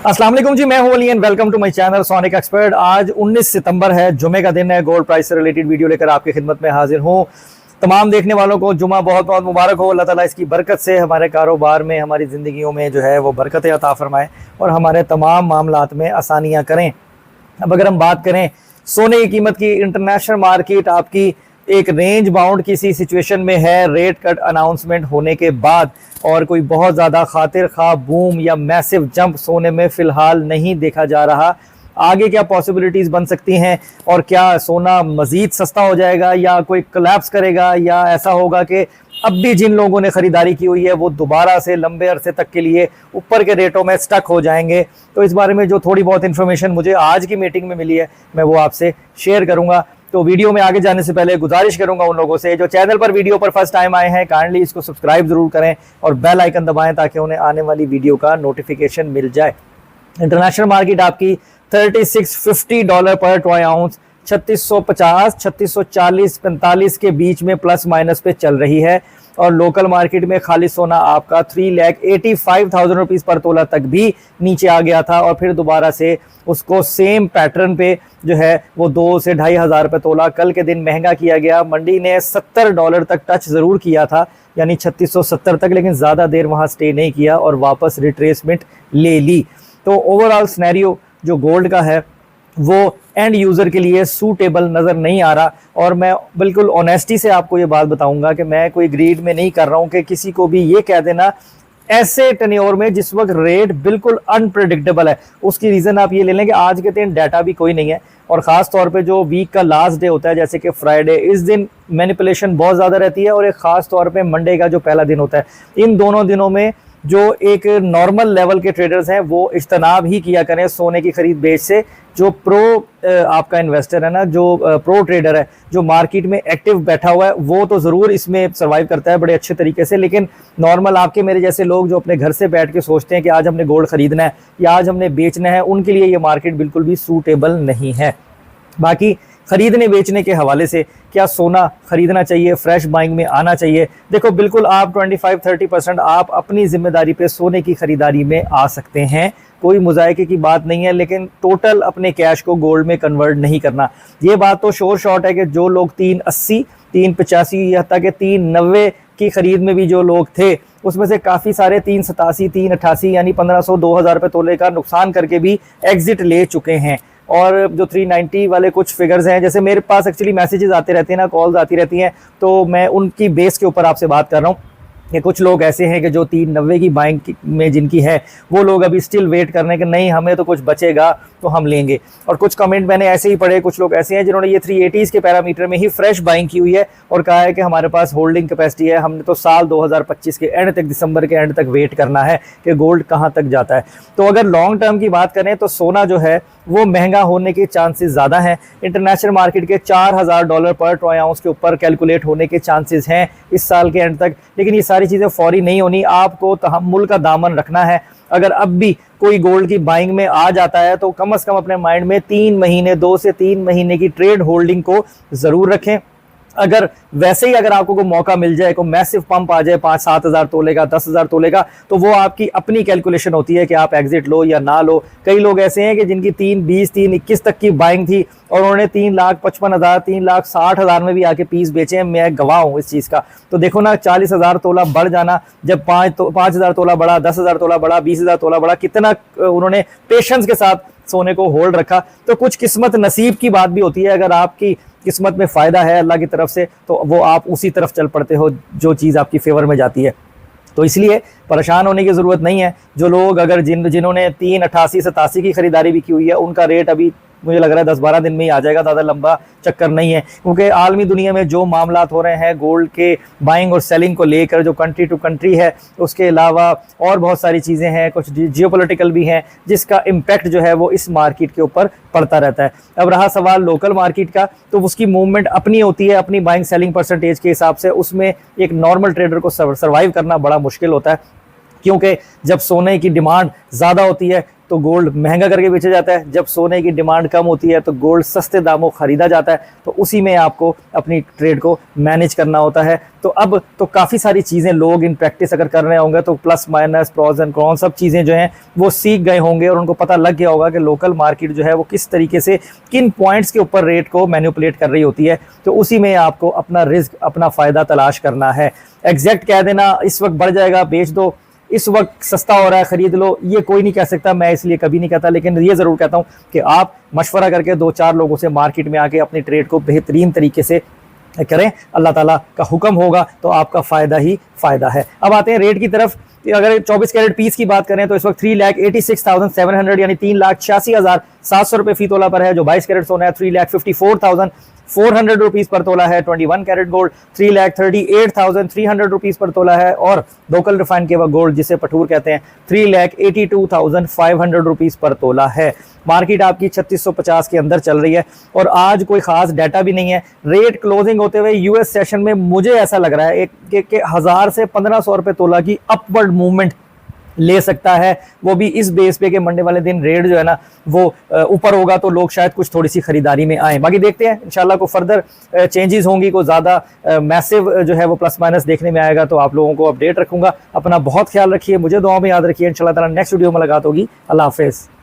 अस्सलाम वालेकुम जी, मैं हूं Ali and welcome to my channel Sonic Expert. आज 19 सितंबर है, जुमे का दिन है। गोल्ड प्राइस से रिलेटेड वीडियो लेकर आपकी खिदमत में हाजिर हूं। तमाम देखने वालों को जुमा बहुत बहुत मुबारक हो। अल्लाह ताला इसकी बरकत से हमारे कारोबार में, हमारी ज़िंदगियों में जो है वो बरकतें अता फरमाए और हमारे तमाम मामलात में आसानियाँ करें। अब अगर हम बात करें सोने की कीमत की, इंटरनेशनल मार्केट आपकी एक रेंज बाउंड किसी सिचुएशन में है रेट कट अनाउंसमेंट होने के बाद, और कोई बहुत ज़्यादा खातिर खा बूम या मैसिव जंप सोने में फ़िलहाल नहीं देखा जा रहा। आगे क्या पॉसिबिलिटीज़ बन सकती हैं और क्या सोना मज़ीद सस्ता हो जाएगा या कोई कोलैप्स करेगा, या ऐसा होगा कि अब भी जिन लोगों ने ख़रीदारी की हुई है वो दोबारा से लंबे अरसे तक के लिए ऊपर के रेटों में स्टक हो जाएंगे। तो इस बारे में जो थोड़ी बहुत इन्फॉर्मेशन मुझे आज की मीटिंग में मिली है मैं वो आपसे शेयर करूंगा। तो वीडियो में आगे जाने से पहले गुजारिश करूंगा उन लोगों से जो चैनल पर वीडियो पर फर्स्ट टाइम आए हैं, काइंडली इसको सब्सक्राइब ज़रूर करें और बेल आइकन दबाएं ताकि उन्हें आने वाली वीडियो का नोटिफिकेशन मिल जाए। इंटरनेशनल मार्केट आपकी $3650 पर ट्रॉय आउंस 3650, 3640, 45 के बीच में प्लस माइनस पे चल रही है। और लोकल मार्केट में खाली सोना आपका 3,85,000 रुपीज़ पर तोला तक भी नीचे आ गया था और फिर दोबारा से उसको सेम पैटर्न पे जो है वो 2 से 2,500 रुपये तोला कल के दिन महंगा किया गया। मंडी ने $70 तक टच ज़रूर किया था, यानी 3670 तक, लेकिन ज़्यादा देर वहाँ स्टे नहीं किया और वापस रिट्रेसमेंट ले ली। तो ओवरऑल सिनेरियो जो गोल्ड का है वो एंड यूज़र के लिए सूटेबल नज़र नहीं आ रहा। और मैं बिल्कुल ऑनेस्टी से आपको ये बात बताऊंगा कि मैं कोई ग्रीड में नहीं कर रहा हूँ कि किसी को भी ये कह देना ऐसे टेन्योर में जिस वक्त रेट बिल्कुल अनप्रेडिक्टेबल है। उसकी रीज़न आप ये ले लें कि आज के दिन डाटा भी कोई नहीं है, और ख़ास तौर पे जो वीक का लास्ट डे होता है जैसे कि फ्राइडे, इस दिन मैनिपुलेशन बहुत ज़्यादा रहती है, और एक ख़ास तौर पे मंडे का जो पहला दिन होता है। इन दोनों दिनों में जो एक नॉर्मल लेवल के ट्रेडर्स हैं वो इज्तनाब ही किया करें सोने की खरीद बेच से। जो प्रो आपका इन्वेस्टर है ना, जो प्रो ट्रेडर है, जो मार्केट में एक्टिव बैठा हुआ है, वो तो ज़रूर इसमें सर्वाइव करता है बड़े अच्छे तरीके से। लेकिन नॉर्मल आपके मेरे जैसे लोग जो अपने घर से बैठ के सोचते हैं कि आज हमने गोल्ड ख़रीदना है या आज हमने बेचना है, उनके लिए ये मार्केट बिल्कुल भी सूटेबल नहीं है। बाकी खरीदने बेचने के हवाले से क्या सोना खरीदना चाहिए, फ्रेश बाइंग में आना चाहिए? देखो, बिल्कुल आप 25-30% आप अपनी जिम्मेदारी पे सोने की खरीदारी में आ सकते हैं, कोई मुजायके की बात नहीं है, लेकिन टोटल अपने कैश को गोल्ड में कन्वर्ट नहीं करना। ये बात तो शोर शॉर्ट है कि जो लोग 380, 385 या तक 390 की खरीद में भी जो लोग थे उसमें से काफ़ी सारे 387, 388 यानी 1500-2000 रुपये तोले का नुकसान करके भी एग्जिट ले चुके हैं। और जो 390 वाले कुछ फिगर्स हैं, जैसे मेरे पास एक्चुअली मैसेजेस आते रहते हैं ना, कॉल्स आती रहती हैं, तो मैं उनकी बेस के ऊपर आपसे बात कर रहा हूँ कि कुछ लोग ऐसे हैं कि जो 390 की बाइंग में जिनकी है वो लोग अभी स्टिल वेट कर रहे हैं कि नहीं हमें तो कुछ बचेगा तो हम लेंगे। और कुछ कमेंट मैंने ऐसे ही पढ़े, कुछ लोग ऐसे हैं जिन्होंने ये 380s के पैरामीटर में ही फ्रेश बाइंग की हुई है और कहा है कि हमारे पास होल्डिंग कैपेसिटी है, हमने तो साल 2025 के एंड तक, दिसंबर के एंड तक वेट करना है कि गोल्ड कहाँ तक जाता है। तो अगर लॉन्ग टर्म की बात करें तो सोना जो है वो महंगा होने के चांसेस ज़्यादा हैं। इंटरनेशनल मार्केट के $4,000 पर ट्रॉय आउंस के ऊपर कैलकुलेट होने के चांसेस हैं इस साल के एंड तक। लेकिन ये सारी चीज़ें फौरी नहीं होनी, आपको तहम्मुल का दामन रखना है। अगर अब भी कोई गोल्ड की बाइंग में आ जाता है तो कम से कम अपने माइंड में 3 महीने, 2 से 3 महीने की ट्रेड होल्डिंग को ज़रूर रखें। अगर वैसे ही अगर आपको कोई मौका मिल जाए, कोई मैसिव पंप आ जाए 5-7 हज़ार तोले का, 10,000 तोले का, तो वो आपकी अपनी कैलकुलेशन होती है कि आप एग्जिट लो या ना लो। कई लोग ऐसे हैं कि जिनकी 320, 321 तक की बाइंग थी और उन्होंने 3,55,000, 3,60,000 में भी आके पीस बेचे हैं। मैं गवाह हूँ इस चीज़ का। तो देखो ना, 40,000 तोला बढ़ जाना, जब 5,000 तोला बढ़ा, 10,000 तोला बढ़ा, 20,000 तोला बढ़ा, कितना उन्होंने पेशेंस के साथ सोने को होल्ड रखा। तो कुछ किस्मत नसीब की बात भी होती है। अगर आपकी किस्मत में फ़ायदा है अल्लाह की तरफ से तो वो आप उसी तरफ चल पड़ते हो जो चीज़ आपकी फेवर में जाती है। तो इसलिए परेशान होने की ज़रूरत नहीं है। जो लोग अगर जिन्होंने 388-87 की खरीदारी भी की हुई है, उनका रेट अभी मुझे लग रहा है 10-12 दिन में ही आ जाएगा, ज़्यादा लंबा चक्कर नहीं है। क्योंकि आलमी दुनिया में जो मामलात हो रहे हैं गोल्ड के बाइंग और सेलिंग को लेकर, जो कंट्री टू कंट्री है, उसके अलावा और बहुत सारी चीज़ें हैं, कुछ जियोपॉलिटिकल भी हैं, जिसका इम्पैक्ट जो है वो इस मार्केट के ऊपर पड़ता रहता है। अब रहा सवाल लोकल मार्केट का, तो उसकी मूवमेंट अपनी होती है, अपनी बाइंग सेलिंग परसेंटेज के हिसाब से। उसमें एक नॉर्मल ट्रेडर को सर्वाइव करना बड़ा मुश्किल होता है, क्योंकि जब सोने की डिमांड ज़्यादा होती है तो गोल्ड महंगा करके बेचा जाता है, जब सोने की डिमांड कम होती है तो गोल्ड सस्ते दामों खरीदा जाता है। तो उसी में आपको अपनी ट्रेड को मैनेज करना होता है। तो अब तो काफ़ी सारी चीज़ें लोग इन प्रैक्टिस अगर कर रहे होंगे तो plus minus pros and cons सब चीज़ें जो हैं वो सीख गए होंगे और उनको पता लग गया होगा कि लोकल मार्केट जो है वो किस तरीके से किन पॉइंट्स के ऊपर रेट को मैनिपुलेट कर रही होती है। तो उसी में आपको अपना रिस्क, अपना फ़ायदा तलाश करना है। एग्जैक्ट कह देना इस वक्त बढ़ जाएगा बेच दो, इस वक्त सस्ता हो रहा है खरीद लो, ये कोई नहीं कह सकता, मैं इसलिए कभी नहीं कहता। लेकिन ये ज़रूर कहता हूँ कि आप मशवरा करके 2-4 लोगों से मार्केट में आके अपनी ट्रेड को बेहतरीन तरीके से करें। अल्लाह ताला का हुक्म होगा तो आपका फ़ायदा ही फ़ायदा है। अब आते हैं रेट की तरफ। अगर 24 कैरेट पीस की बात करें तो इस वक्त 3,86,700 यानी 3,86,700 रुपये फी तोला पर है। जो 22 कैरेट सोना है 3,54,400 रुपीज़ पर तोला है। 21 कैरेट गोल्ड 3,38,300 रुपीज़ पर तोला है। और लोकल रिफाइंड के गोल्ड जिसे पठूर कहते हैं 3,82,500 रुपीज़ पर तोला है। मार्केट आपकी 3650 के अंदर चल रही है और आज कोई खास डाटा भी नहीं है। रेट क्लोजिंग होते हुए यूएस सेशन में मुझे ऐसा लग रहा है कि 1000 से 1500 रुपये तोला की अपवर्ड मूवमेंट ले सकता है। वो भी इस बेस पे कि मंडे वाले दिन रेट जो है ना वो ऊपर होगा तो लोग शायद कुछ थोड़ी सी खरीदारी में आए। बाकी देखते हैं इंशाल्लाह को फर्दर चेंजेस होंगी, को ज़्यादा मैसिव जो है वो प्लस माइनस देखने में आएगा तो आप लोगों को अपडेट रखूंगा। अपना बहुत ख्याल रखिए, मुझे दुआ में याद रखिए। इंशाल्लाह ताला नेक्स्ट वीडियो में मुलाकात होगी। अल्लाह हाफिज़।